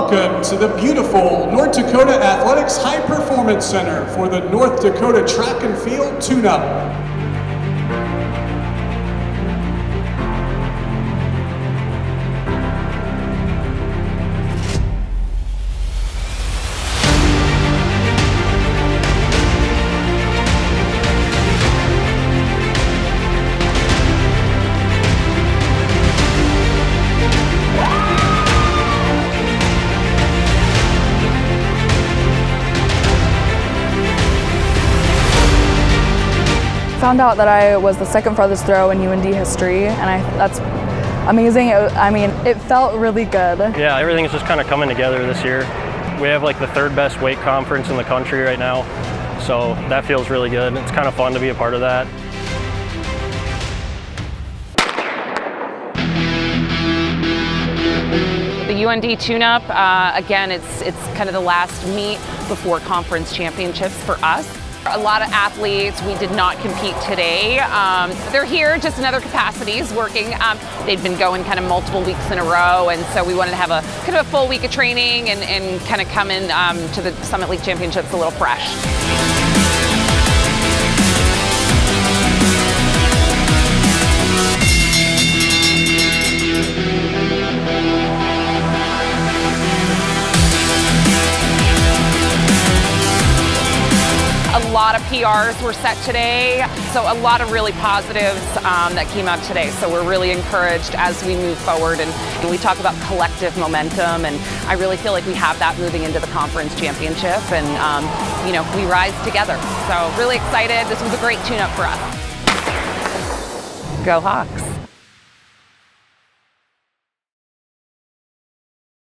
Welcome to the beautiful North Dakota Athletics High Performance Center for the North Dakota Track and Field Tune-Up. Found out that I was the second farthest throw in UND history, and that's amazing. It felt really good. Yeah, everything's just kind of coming together this year. We have like the third best weight conference in the country right now, so that feels really good. It's kind of fun to be a part of that. The UND tune-up, again, it's kind of the last meet before conference championships for us. A lot of athletes, we did not compete today. They're here just in other capacities working. They've been going kind of multiple weeks in a row, and so we wanted to have a kind of a full week of training and kind of come in to the Summit League Championships a little fresh. A lot of PRs were set today, so a lot of really positives that came out today. So we're really encouraged as we move forward, and we talk about collective momentum, and I really feel like we have that moving into the conference championship, and we rise together. So really excited. This was a great tune-up for us. Go Hawks.